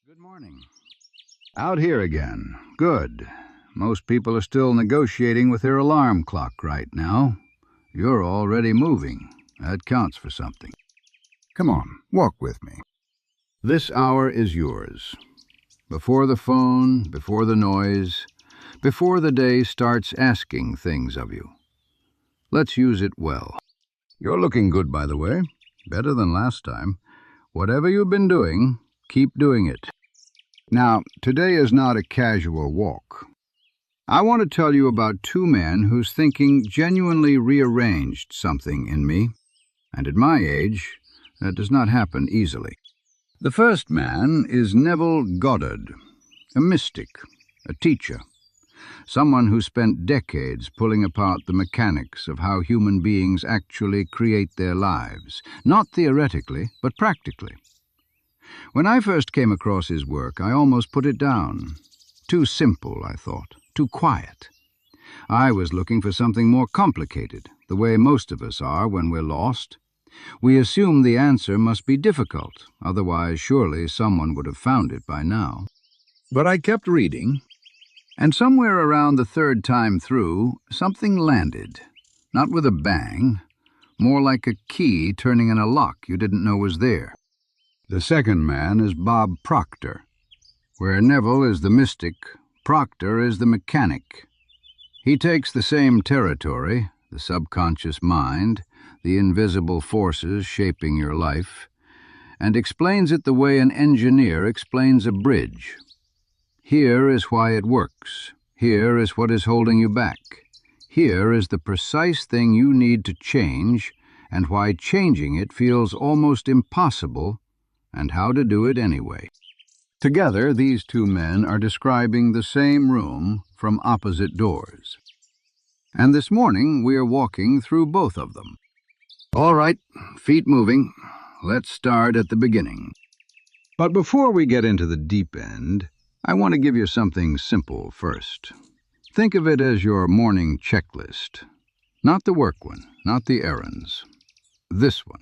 Good morning. Out here again. Good. Most people are still negotiating with their alarm clock right now. You're already moving. That counts for something. Come on, walk with me. This hour is yours. Before the phone, before the noise, before the day starts asking things of you. Let's use it well. You're looking good, by the way. Better than last time. Whatever you've been doing, keep doing it. Now, today is not a casual walk. I want to tell you about two men whose thinking genuinely rearranged something in me, and at my age, that does not happen easily. The first man is Neville Goddard, a mystic, a teacher, someone who spent decades pulling apart the mechanics of how human beings actually create their lives, not theoretically, but practically. When I first came across his work, I almost put it down. Too simple, I thought, too quiet. I was looking for something more complicated, the way most of us are when we're lost. We assume the answer must be difficult, otherwise surely someone would have found it by now. But I kept reading, and somewhere around the third time through, something landed. Not with a bang, more like a key turning in a lock you didn't know was there. The second man is Bob Proctor. Where Neville is the mystic, Proctor is the mechanic. He takes the same territory, the subconscious mind, the invisible forces shaping your life, and explains it the way an engineer explains a bridge. Here is why it works. Here is what is holding you back. Here is the precise thing you need to change, and why changing it feels almost impossible, and how to do it anyway. Together, these two men are describing the same room from opposite doors. And this morning, we are walking through both of them. All right, feet moving. Let's start at the beginning. But before we get into the deep end, I want to give you something simple first. Think of it as your morning checklist. Not the work one, not the errands. This one.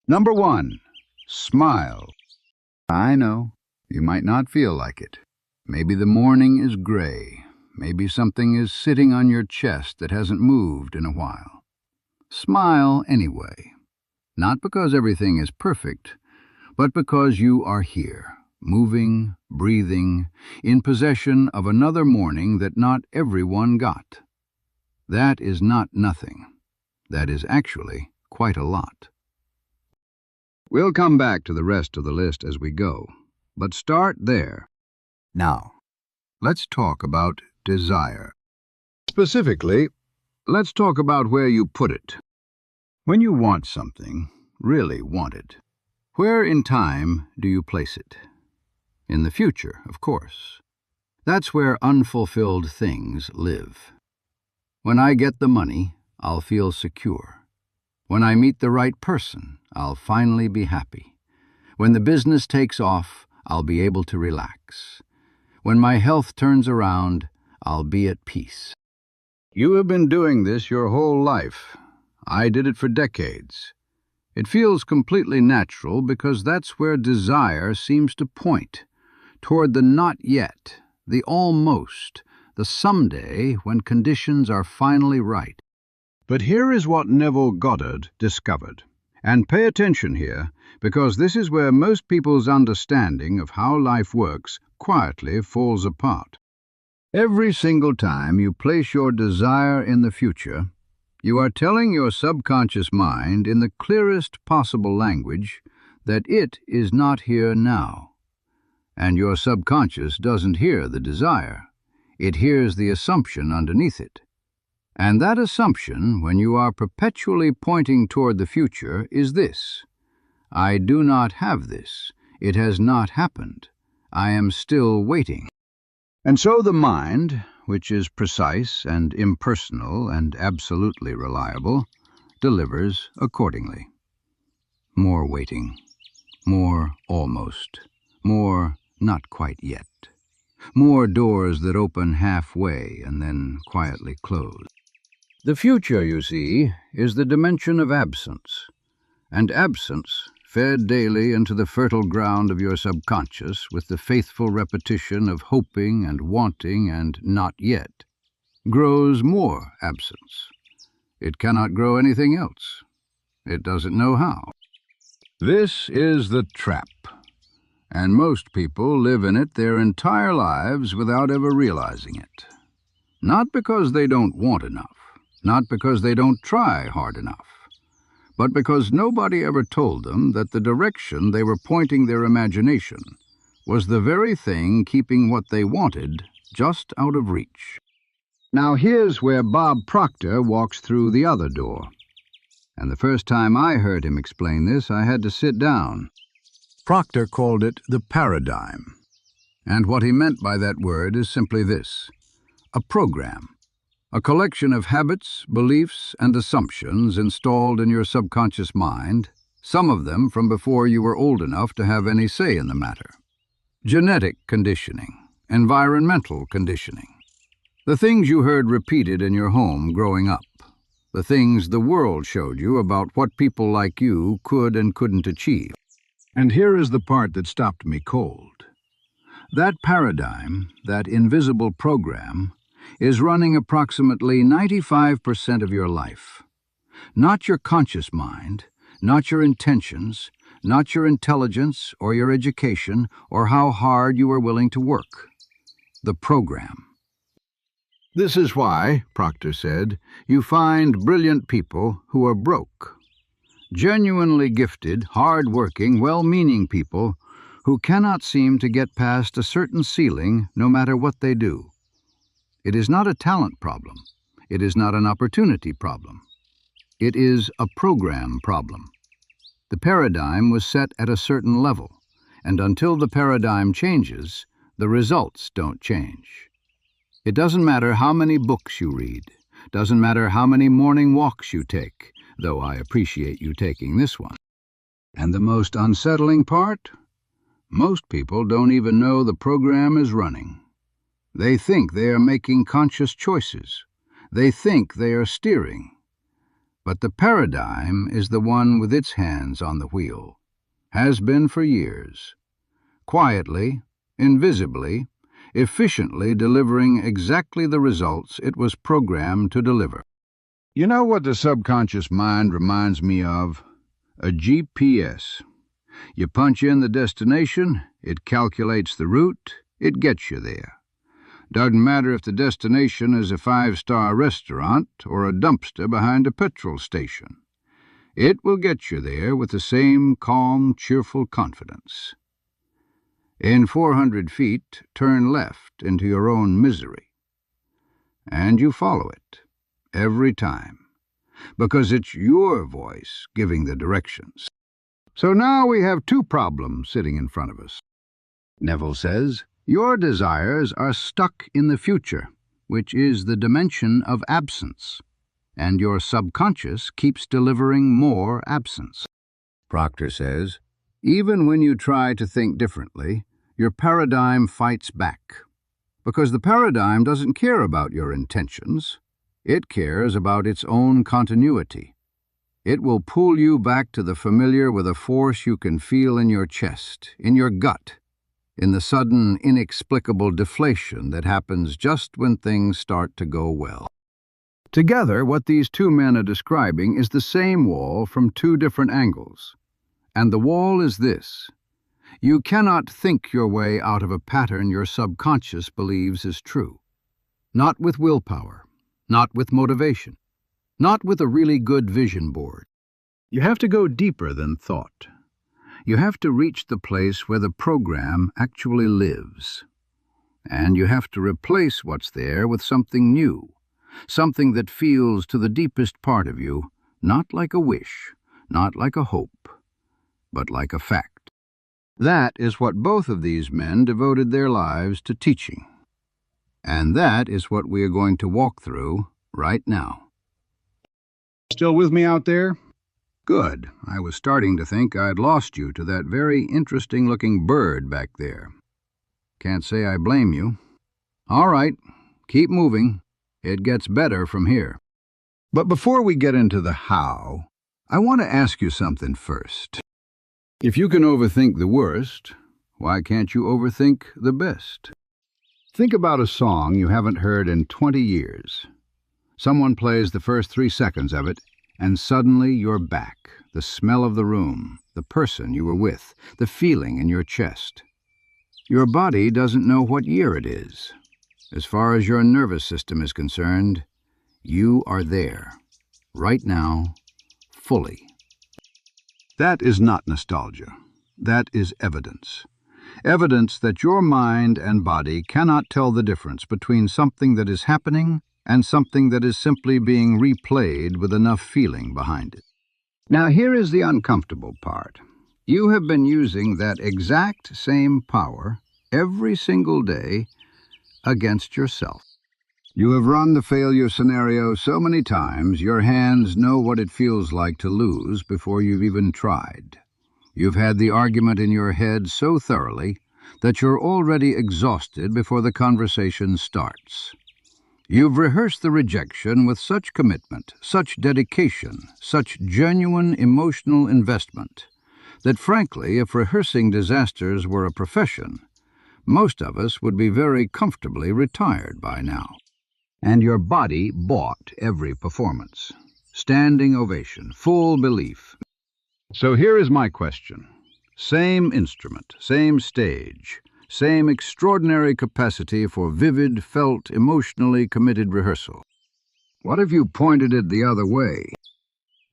Number 1. Smile. I know, you might not feel like it. Maybe the morning is gray. Maybe something is sitting on your chest that hasn't moved in a while. Smile anyway. Not because everything is perfect, but because you are here, moving, breathing, in possession of another morning that not everyone got. That is not nothing. That is actually quite a lot. We'll come back to the rest of the list as we go, but start there. Now, let's talk about desire. Specifically, let's talk about where you put it. When you want something, really want it, where in time do you place it? In the future, of course. That's where unfulfilled things live. When I get the money, I'll feel secure. When I meet the right person, I'll finally be happy. When the business takes off, I'll be able to relax. When my health turns around, I'll be at peace. You have been doing this your whole life. I did it for decades. It feels completely natural because that's where desire seems to point, toward the not yet, the almost, the someday when conditions are finally right. But here is what Neville Goddard discovered. And pay attention here, because this is where most people's understanding of how life works quietly falls apart. Every single time you place your desire in the future, you are telling your subconscious mind in the clearest possible language that it is not here now. And your subconscious doesn't hear the desire. It hears the assumption underneath it. And that assumption, when you are perpetually pointing toward the future, is this: I do not have this. It has not happened. I am still waiting. And so the mind, which is precise and impersonal and absolutely reliable, delivers accordingly. More waiting. More almost. More not quite yet. More doors that open halfway and then quietly close. The future, you see, is the dimension of absence, and absence fed daily into the fertile ground of your subconscious with the faithful repetition of hoping and wanting and not yet, grows more absence. It cannot grow anything else. It doesn't know how. This is the trap, and most people live in it their entire lives without ever realizing it. Not because they don't want enough, not because they don't try hard enough, but because nobody ever told them that the direction they were pointing their imagination was the very thing keeping what they wanted just out of reach. Now here's where Bob Proctor walks through the other door. And the first time I heard him explain this, I had to sit down. Proctor called it the paradigm. And what he meant by that word is simply this: a program. A collection of habits, beliefs, and assumptions installed in your subconscious mind, some of them from before you were old enough to have any say in the matter. Genetic conditioning, environmental conditioning. The things you heard repeated in your home growing up. The things the world showed you about what people like you could and couldn't achieve. And here is the part that stopped me cold. That paradigm, that invisible program, is running approximately 95% of your life. Not your conscious mind, not your intentions, not your intelligence or your education or how hard you are willing to work. The program. This is why, Proctor said, you find brilliant people who are broke. Genuinely gifted, hard-working, well-meaning people who cannot seem to get past a certain ceiling no matter what they do. It is not a talent problem. It is not an opportunity problem. It is a program problem. The paradigm was set at a certain level, and until the paradigm changes, the results don't change. It doesn't matter how many books you read, doesn't matter how many morning walks you take, though I appreciate you taking this one. And the most unsettling part? Most people don't even know the program is running. They think they are making conscious choices. They think they are steering. But the paradigm is the one with its hands on the wheel. Has been for years. Quietly, invisibly, efficiently delivering exactly the results it was programmed to deliver. You know what the subconscious mind reminds me of? A GPS. You punch in the destination, it calculates the route, it gets you there. Doesn't matter if the destination is a 5-star restaurant or a dumpster behind a petrol station. It will get you there with the same calm, cheerful confidence. In 400 feet, turn left into your own misery. And you follow it, every time, because it's your voice giving the directions. So now we have two problems sitting in front of us. Neville says, your desires are stuck in the future, which is the dimension of absence, and your subconscious keeps delivering more absence. Proctor says, even when you try to think differently, your paradigm fights back, because the paradigm doesn't care about your intentions. It cares about its own continuity. It will pull you back to the familiar with a force you can feel in your chest, in your gut, in the sudden, inexplicable deflation that happens just when things start to go well. Together, what these two men are describing is the same wall from two different angles. And the wall is this. You cannot think your way out of a pattern your subconscious believes is true. Not with willpower, not with motivation, not with a really good vision board. You have to go deeper than thought. You have to reach the place where the program actually lives. And you have to replace what's there with something new, something that feels to the deepest part of you, not like a wish, not like a hope, but like a fact. That is what both of these men devoted their lives to teaching. And that is what we are going to walk through right now. Still with me out there? Good. I was starting to think I'd lost you to that very interesting-looking bird back there. Can't say I blame you. All right, keep moving. It gets better from here. But before we get into the how, I want to ask you something first. If you can overthink the worst, why can't you overthink the best? Think about a song you haven't heard in 20 years. Someone plays the first 3 seconds of it, and suddenly you're back. The smell of the room, the person you were with, the feeling in your chest. Your body doesn't know what year it is. As far as your nervous system is concerned, you are there, right now, fully. That is not nostalgia. That is evidence. Evidence that your mind and body cannot tell the difference between something that is happening and something that is simply being replayed with enough feeling behind it. Now here is the uncomfortable part. You have been using that exact same power every single day against yourself. You have run the failure scenario so many times, your hands know what it feels like to lose before you've even tried. You've had the argument in your head so thoroughly that you're already exhausted before the conversation starts. You've rehearsed the rejection with such commitment, such dedication, such genuine emotional investment, that frankly, if rehearsing disasters were a profession, most of us would be very comfortably retired by now. And your body bought every performance. Standing ovation, full belief. So here is my question. Same instrument, same stage, same extraordinary capacity for vivid, felt, emotionally committed rehearsal. What if you pointed it the other way?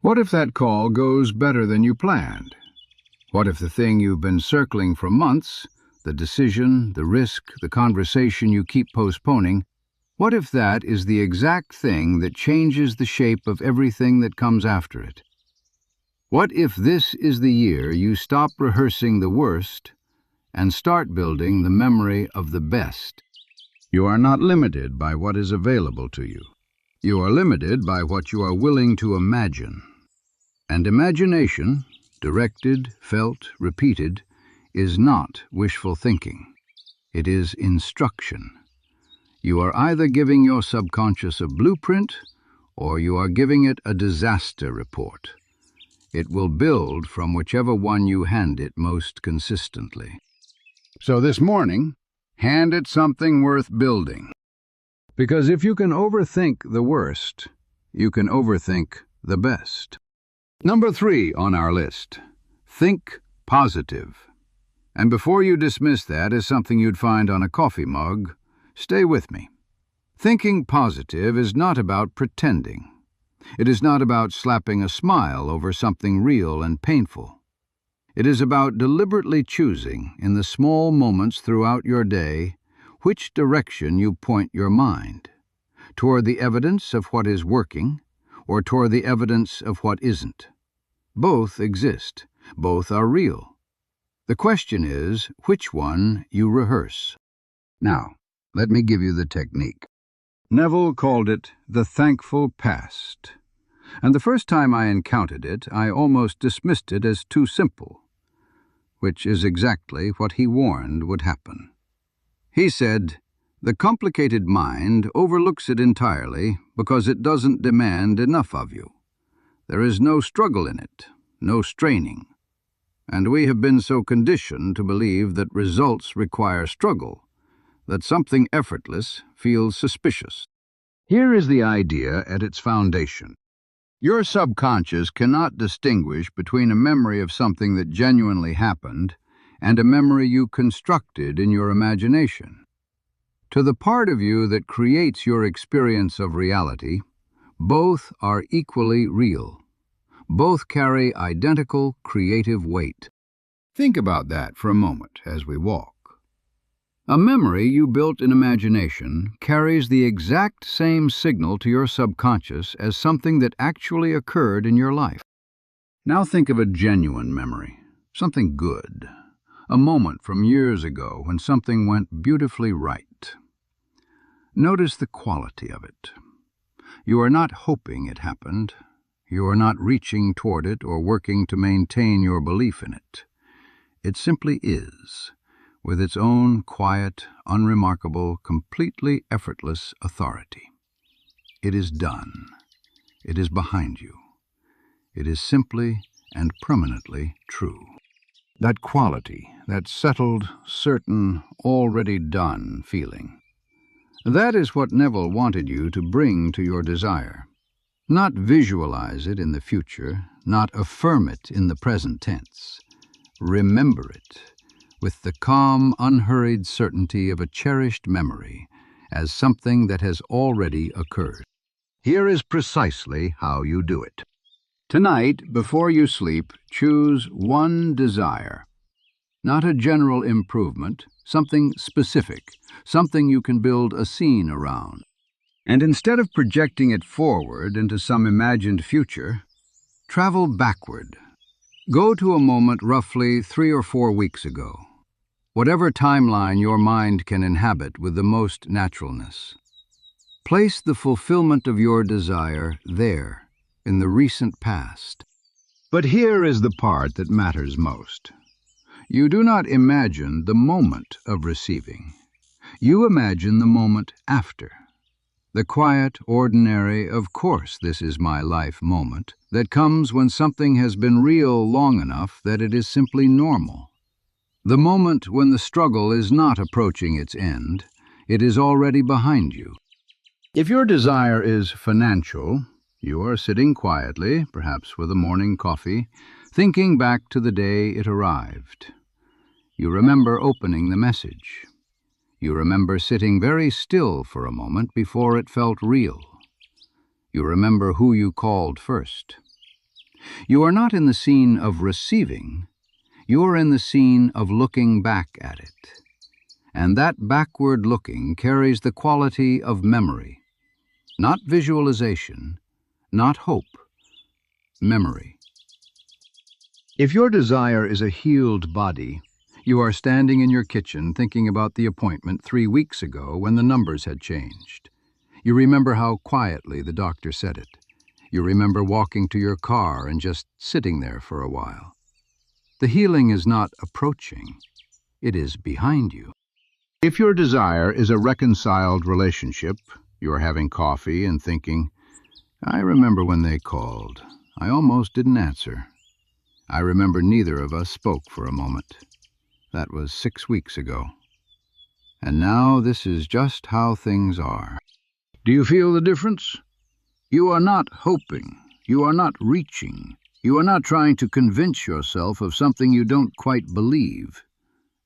What if that call goes better than you planned? What if the thing you've been circling for months, the decision, the risk, the conversation you keep postponing, what if that is the exact thing that changes the shape of everything that comes after it? What if this is the year you stop rehearsing the worst and start building the memory of the best? You are not limited by what is available to you. You are limited by what you are willing to imagine. And imagination, directed, felt, repeated, is not wishful thinking. It is instruction. You are either giving your subconscious a blueprint, or you are giving it a disaster report. It will build from whichever one you hand it most consistently. So this morning, hand it something worth building. Because if you can overthink the worst, you can overthink the best. Number 3 on our list, think positive. And before you dismiss that as something you'd find on a coffee mug, stay with me. Thinking positive is not about pretending. It is not about slapping a smile over something real and painful. It is about deliberately choosing, in the small moments throughout your day, which direction you point your mind, toward the evidence of what is working, or toward the evidence of what isn't. Both exist. Both are real. The question is which one you rehearse. Now, let me give you the technique. Neville called it the thankful past. And the first time I encountered it, I almost dismissed it as too simple, which is exactly what he warned would happen. He said, "The complicated mind overlooks it entirely because it doesn't demand enough of you. There is no struggle in it, no straining. And we have been so conditioned to believe that results require struggle, that something effortless feels suspicious." Here is the idea at its foundation. Your subconscious cannot distinguish between a memory of something that genuinely happened and a memory you constructed in your imagination. To the part of you that creates your experience of reality, both are equally real. Both carry identical creative weight. Think about that for a moment as we walk. A memory you built in imagination carries the exact same signal to your subconscious as something that actually occurred in your life. Now think of a genuine memory, something good, a moment from years ago when something went beautifully right. Notice the quality of it. You are not hoping it happened. You are not reaching toward it or working to maintain your belief in it. It simply is, with its own quiet, unremarkable, completely effortless authority. It is done. It is behind you. It is simply and permanently true. That quality, that settled, certain, already done feeling. That is what Neville wanted you to bring to your desire. Not visualize it in the future, not affirm it in the present tense. Remember it with the calm, unhurried certainty of a cherished memory as something that has already occurred. Here is precisely how you do it. Tonight, before you sleep, choose one desire. Not a general improvement, something specific, something you can build a scene around. And instead of projecting it forward into some imagined future, travel backward. Go to a moment roughly 3 or 4 weeks ago, whatever timeline your mind can inhabit with the most naturalness. Place the fulfillment of your desire there, in the recent past. But here is the part that matters most. You do not imagine the moment of receiving. You imagine the moment after. The quiet, ordinary, of course this is my life moment that comes when something has been real long enough that it is simply normal. The moment when the struggle is not approaching its end, it is already behind you. If your desire is financial, you are sitting quietly, perhaps with a morning coffee, thinking back to the day it arrived. You remember opening the message. You remember sitting very still for a moment before it felt real. You remember who you called first. You are not in the scene of receiving. You are in the scene of looking back at it. And that backward looking carries the quality of memory. Not visualization, not hope. Memory. If your desire is a healed body, you are standing in your kitchen thinking about the appointment 3 weeks ago when the numbers had changed. You remember how quietly the doctor said it. You remember walking to your car and just sitting there for a while. The healing is not approaching. It is behind you. If your desire is a reconciled relationship, you are having coffee and thinking, I remember when they called. I almost didn't answer. I remember neither of us spoke for a moment. That was 6 weeks ago. And now this is just how things are. Do you feel the difference? You are not hoping. You are not reaching. You are not trying to convince yourself of something you don't quite believe.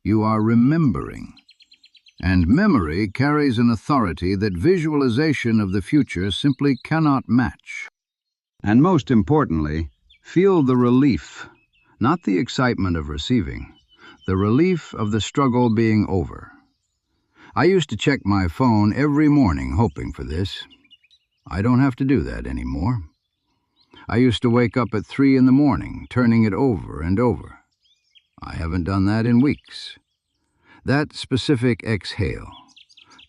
You are remembering. And memory carries an authority that visualization of the future simply cannot match. And most importantly, feel the relief, not the excitement of receiving. The relief of the struggle being over. I used to check my phone every morning hoping for this. I don't have to do that anymore. I used to wake up at 3 in the morning, turning it over and over. I haven't done that in weeks. That specific exhale,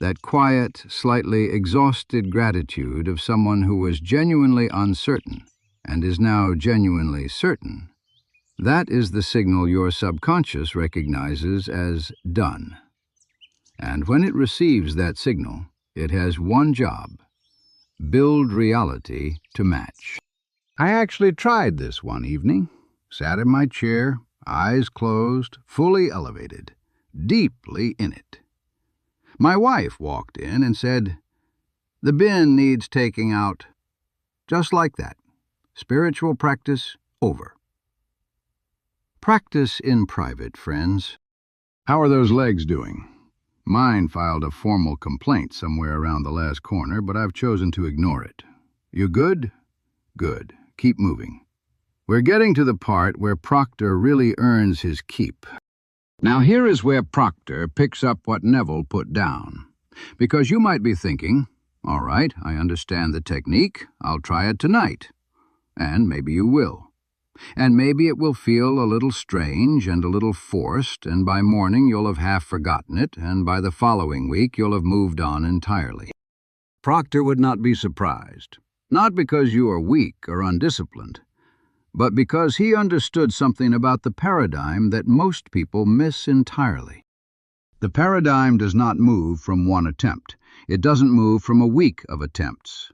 that quiet, slightly exhausted gratitude of someone who was genuinely uncertain and is now genuinely certain, that is the signal your subconscious recognizes as done. And when it receives that signal, it has one job: build reality to match. I actually tried this one evening, sat in my chair, eyes closed, fully elevated, deeply in it. My wife walked in and said, "The bin needs taking out." Just like that. Spiritual practice over. Practice in private, friends. How are those legs doing? Mine filed a formal complaint somewhere around the last corner, but I've chosen to ignore it. You good? Good. Keep moving. We're getting to the part where Proctor really earns his keep. Now here is where Proctor picks up what Neville put down. Because you might be thinking, all right, I understand the technique, I'll try it tonight. And maybe you will. And maybe it will feel a little strange and a little forced, and by morning you'll have half forgotten it, and by the following week you'll have moved on entirely. Proctor would not be surprised, not because you are weak or undisciplined, but because he understood something about the paradigm that most people miss entirely. The paradigm does not move from one attempt. It doesn't move from a week of attempts.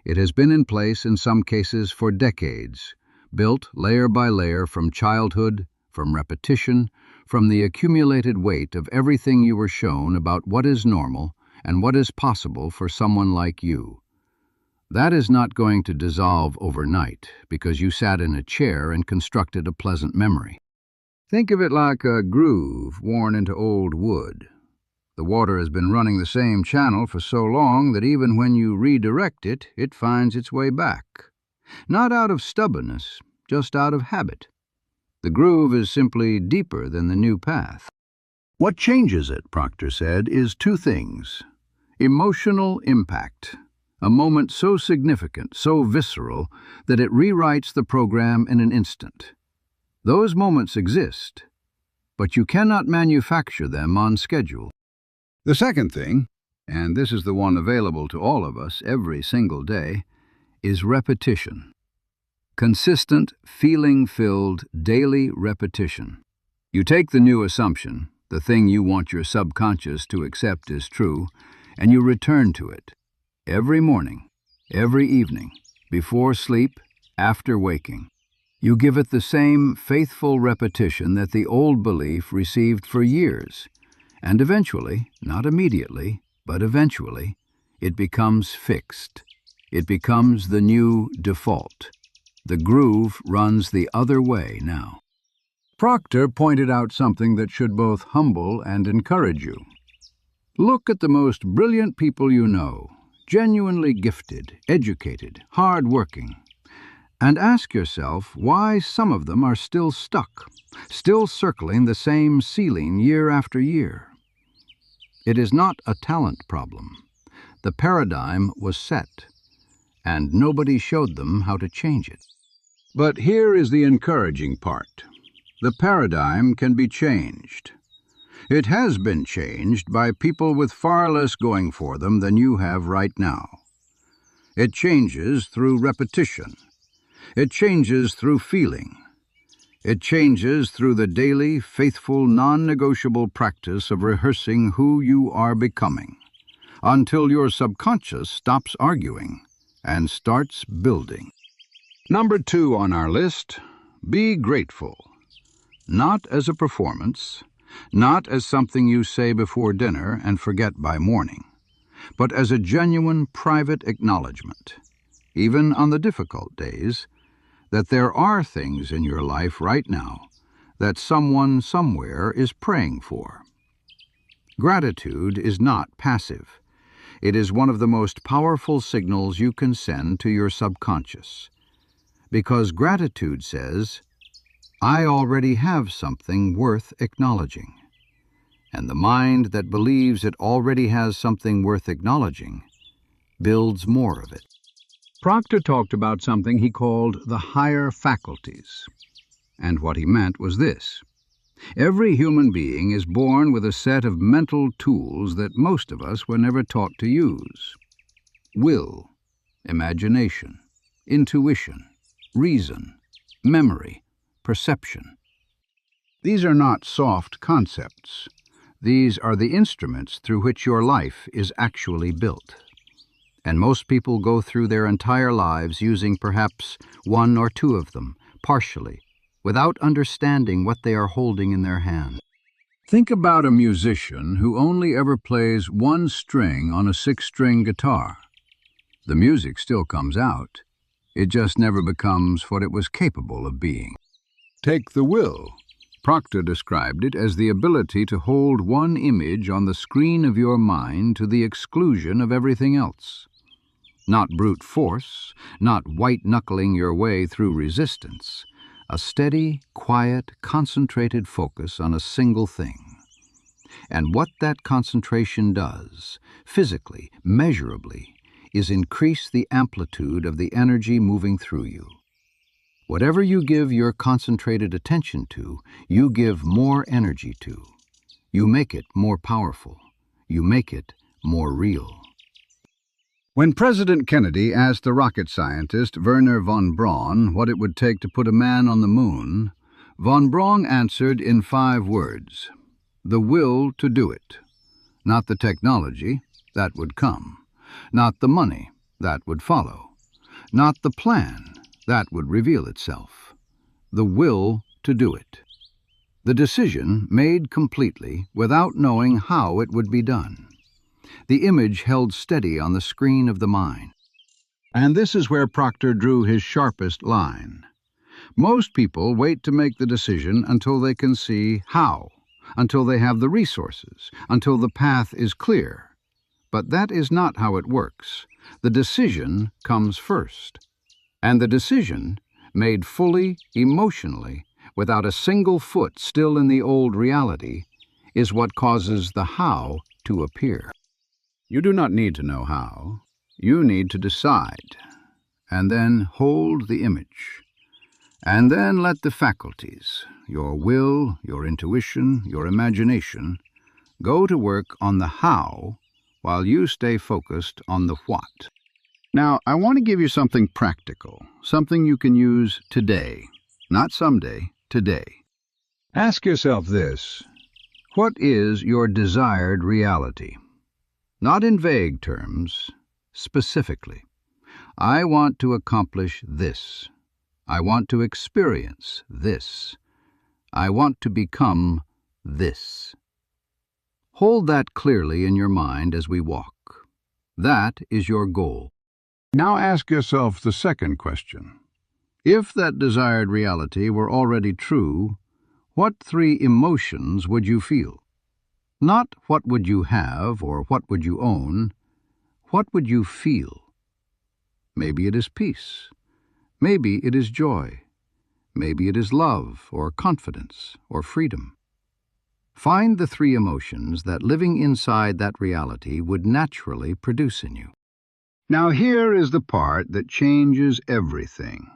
It has been in place in some cases for decades, built layer by layer from childhood, from repetition, from the accumulated weight of everything you were shown about what is normal and what is possible for someone like you. That is not going to dissolve overnight because you sat in a chair and constructed a pleasant memory. Think of it like a groove worn into old wood. The water has been running the same channel for so long that even when you redirect it, it finds its way back. Not out of stubbornness, just out of habit. The groove is simply deeper than the new path. What changes it, Proctor said, is two things. Emotional impact, a moment so significant, so visceral, that it rewrites the program in an instant. Those moments exist, but you cannot manufacture them on schedule. The second thing, and this is the one available to all of us every single day, is repetition. Consistent, feeling-filled, daily repetition. You take the new assumption, the thing you want your subconscious to accept is true, and you return to it. Every morning, every evening, before sleep, after waking. You give it the same faithful repetition that the old belief received for years, and eventually, not immediately, but eventually, it becomes fixed. It becomes the new default. The groove runs the other way now. Proctor pointed out something that should both humble and encourage you. Look at the most brilliant people you know, genuinely gifted, educated, hard-working, and ask yourself why some of them are still stuck, still circling the same ceiling year after year. It is not a talent problem. The paradigm was set, and nobody showed them how to change it. But here is the encouraging part. The paradigm can be changed. It has been changed by people with far less going for them than you have right now. It changes through repetition. It changes through feeling. It changes through the daily, faithful, non-negotiable practice of rehearsing who you are becoming, until your subconscious stops arguing and starts building. Number 2 on our list, be grateful. Not as a performance, not as something you say before dinner and forget by morning, but as a genuine private acknowledgement, even on the difficult days, that there are things in your life right now that someone somewhere is praying for. Gratitude is not passive. It is one of the most powerful signals you can send to your subconscious. Because gratitude says, I already have something worth acknowledging. And the mind that believes it already has something worth acknowledging builds more of it. Proctor talked about something he called the higher faculties. And what he meant was this. Every human being is born with a set of mental tools that most of us were never taught to use. Will, imagination, intuition, reason, memory, perception. These are not soft concepts. These are the instruments through which your life is actually built. And most people go through their entire lives using perhaps one or two of them, partially, without understanding what they are holding in their hand. Think about a musician who only ever plays one string on a 6-string guitar. The music still comes out. It just never becomes what it was capable of being. Take the will. Proctor described it as the ability to hold one image on the screen of your mind to the exclusion of everything else. Not brute force, not white-knuckling your way through resistance. A steady, quiet, concentrated focus on a single thing. And what that concentration does, physically, measurably, is increase the amplitude of the energy moving through you. Whatever you give your concentrated attention to, you give more energy to. You make it more powerful. You make it more real. When President Kennedy asked the rocket scientist Wernher von Braun what it would take to put a man on the moon, von Braun answered in 5 words: the will to do it. Not the technology, that would come. Not the money, that would follow. Not the plan, that would reveal itself. The will to do it. The decision made completely without knowing how it would be done. The image held steady on the screen of the mind. And this is where Proctor drew his sharpest line. Most people wait to make the decision until they can see how, until they have the resources, until the path is clear. But that is not how it works. The decision comes first. And the decision, made fully, emotionally, without a single foot still in the old reality, is what causes the how to appear. You do not need to know how. You need to decide, and then hold the image. And then let the faculties, your will, your intuition, your imagination, go to work on the how while you stay focused on the what. Now, I want to give you something practical, something you can use today, not someday, today. Ask yourself this: what is your desired reality? Not in vague terms, specifically. I want to accomplish this. I want to experience this. I want to become this. Hold that clearly in your mind as we walk. That is your goal. Now ask yourself the second question. If that desired reality were already true, what three emotions would you feel? Not what would you have or what would you own, what would you feel? Maybe it is peace. Maybe it is joy. Maybe it is love or confidence or freedom. Find the three emotions that living inside that reality would naturally produce in you. Now here is the part that changes everything.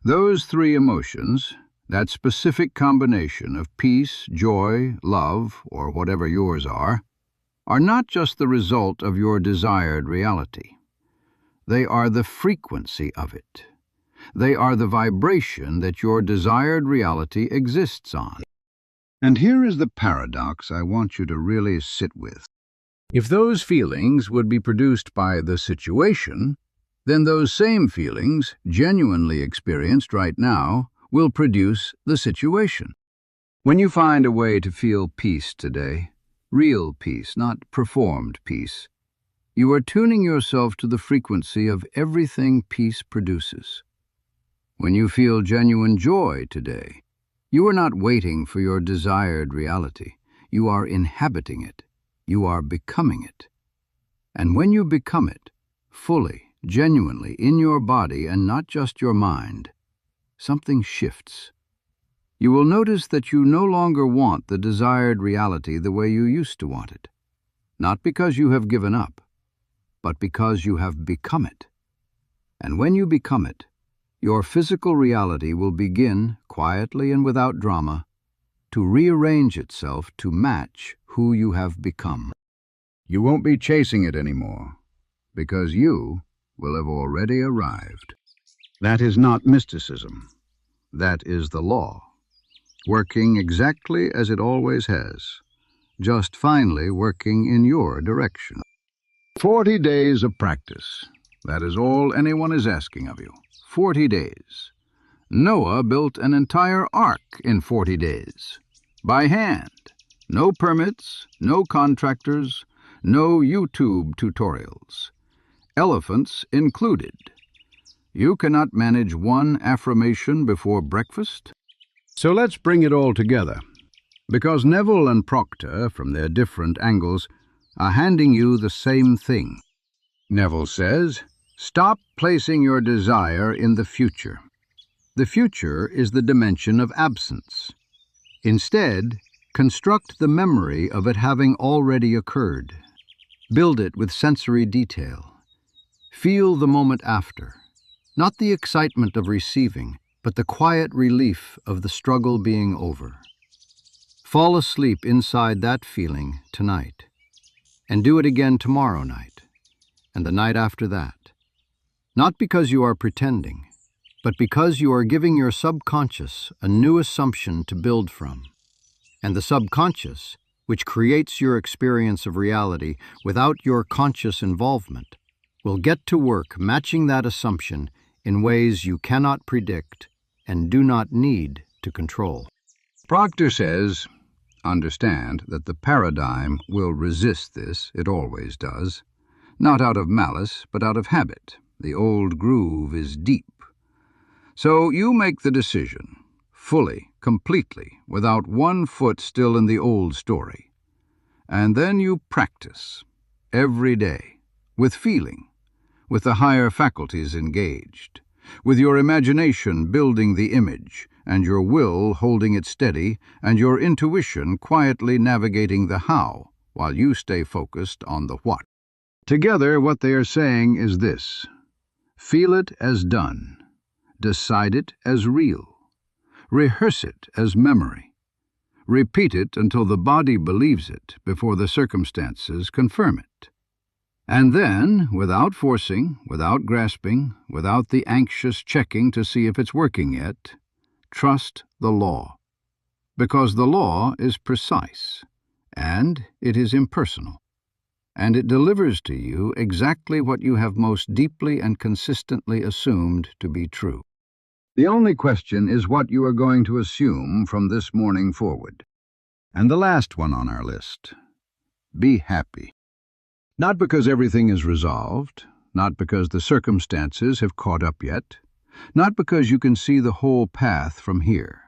Those three emotions, that specific combination of peace, joy, love, or whatever yours are not just the result of your desired reality. They are the frequency of it. They are the vibration that your desired reality exists on. And here is the paradox I want you to really sit with. If those feelings would be produced by the situation, then those same feelings, genuinely experienced right now, will produce the situation. When you find a way to feel peace today, real peace, not performed peace, you are tuning yourself to the frequency of everything peace produces. When you feel genuine joy today, you are not waiting for your desired reality. You are inhabiting it. You are becoming it. And when you become it, fully, genuinely, in your body and not just your mind, something shifts. You will notice that you no longer want the desired reality the way you used to want it. Not because you have given up, but because you have become it. And when you become it, your physical reality will begin, quietly and without drama, to rearrange itself to match who you have become. You won't be chasing it anymore, because you will have already arrived. That is not mysticism. That is the law, working exactly as it always has, just finally working in your direction. 40 days of practice. That is all anyone is asking of you. 40 days. Noah built an entire ark in 40 days. By hand. No permits, no contractors, no YouTube tutorials. Elephants included. You cannot manage one affirmation before breakfast? So let's bring it all together. Because Neville and Proctor, from their different angles, are handing you the same thing. Neville says, stop placing your desire in the future. The future is the dimension of absence. Instead, construct the memory of it having already occurred. Build it with sensory detail. Feel the moment after. Not the excitement of receiving, but the quiet relief of the struggle being over. Fall asleep inside that feeling tonight, and do it again tomorrow night, and the night after that. Not because you are pretending, but because you are giving your subconscious a new assumption to build from. And the subconscious, which creates your experience of reality without your conscious involvement, will get to work matching that assumption in ways you cannot predict and do not need to control. Proctor says, understand that the paradigm will resist this, it always does. Not out of malice, but out of habit. The old groove is deep. So you make the decision, fully, completely, without one foot still in the old story. And then you practice, every day, with feeling, with the higher faculties engaged, with your imagination building the image, and your will holding it steady, and your intuition quietly navigating the how, while you stay focused on the what. Together, what they are saying is this: feel it as done, decide it as real, rehearse it as memory, repeat it until the body believes it before the circumstances confirm it. And then, without forcing, without grasping, without the anxious checking to see if it's working yet, trust the law. Because the law is precise, and it is impersonal, and it delivers to you exactly what you have most deeply and consistently assumed to be true. The only question is what you are going to assume from this morning forward. And the last one on our list: be happy. Not because everything is resolved, not because the circumstances have caught up yet, not because you can see the whole path from here.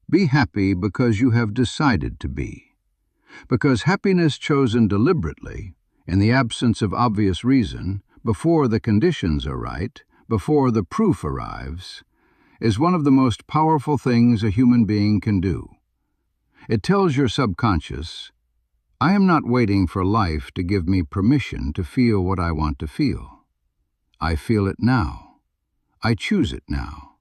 Be happy because you have decided to be. Because happiness chosen deliberately, in the absence of obvious reason, before the conditions are right, before the proof arrives, is one of the most powerful things a human being can do. It tells your subconscious, I am not waiting for life to give me permission to feel what I want to feel. I feel it now. I choose it now.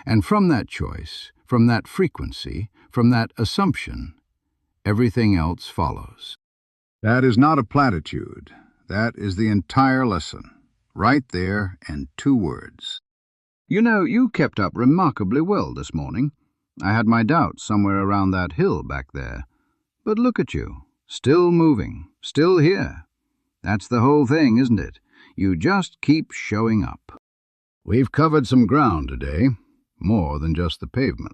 And from that choice, from that frequency, from that assumption, everything else follows. That is not a platitude. That is the entire lesson, right there in 2 words. You know, you kept up remarkably well this morning. I had my doubts somewhere around that hill back there. But look at you, still moving, still here. That's the whole thing, isn't it? You just keep showing up. We've covered some ground today, more than just the pavement.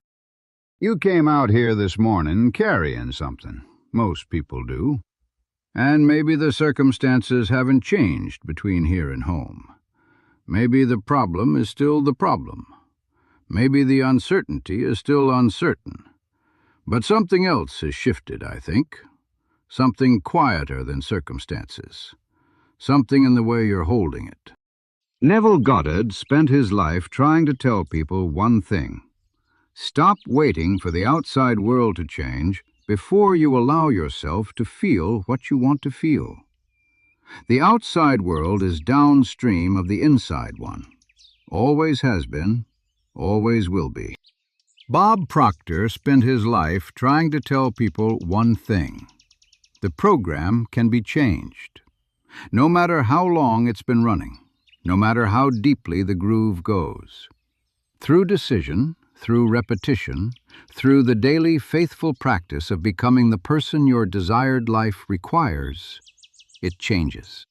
You came out here this morning carrying something. Most people do. And maybe the circumstances haven't changed between here and home. Maybe the problem is still the problem. Maybe the uncertainty is still uncertain. But something else has shifted, I think. Something quieter than circumstances. Something in the way you're holding it. Neville Goddard spent his life trying to tell people one thing: stop waiting for the outside world to change before you allow yourself to feel what you want to feel. The outside world is downstream of the inside one. Always has been, always will be. Bob Proctor spent his life trying to tell people one thing: the program can be changed. No matter how long it's been running, no matter how deeply the groove goes. Through decision, through repetition, through the daily faithful practice of becoming the person your desired life requires, it changes.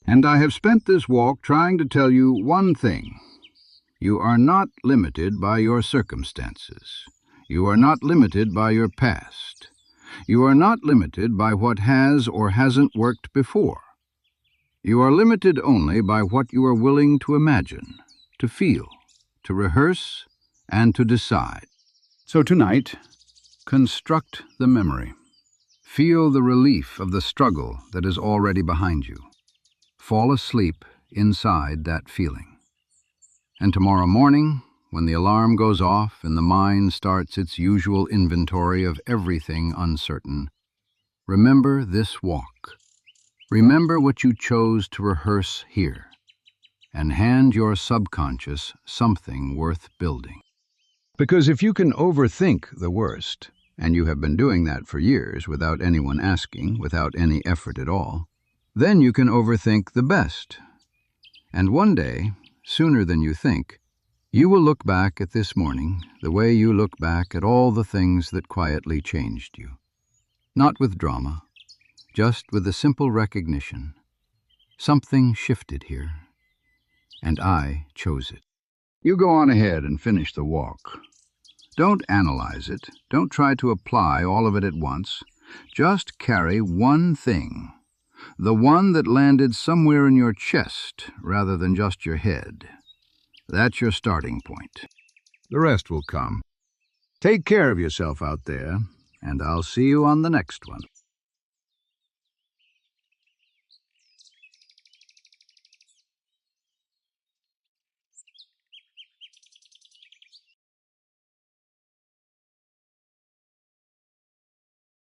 And I have spent this walk trying to tell you one thing. You are not limited by your circumstances. You are not limited by your past. You are not limited by what has or hasn't worked before. You are limited only by what you are willing to imagine, to feel, to rehearse, and to decide. So tonight, construct the memory. Feel the relief of the struggle that is already behind you. Fall asleep inside that feeling. And tomorrow morning, when the alarm goes off and the mind starts its usual inventory of everything uncertain, remember this walk. Remember what you chose to rehearse here, and hand your subconscious something worth building. Because if you can overthink the worst, and you have been doing that for years without anyone asking, without any effort at all, then you can overthink the best. And one day, sooner than you think, you will look back at this morning the way you look back at all the things that quietly changed you. Not with drama, just with the simple recognition. Something shifted here, and I chose it. You go on ahead and finish the walk. Don't analyze it. Don't try to apply all of it at once. Just carry one thing. The one that landed somewhere in your chest rather than just your head. That's your starting point. The rest will come. Take care of yourself out there, and I'll see you on the next one.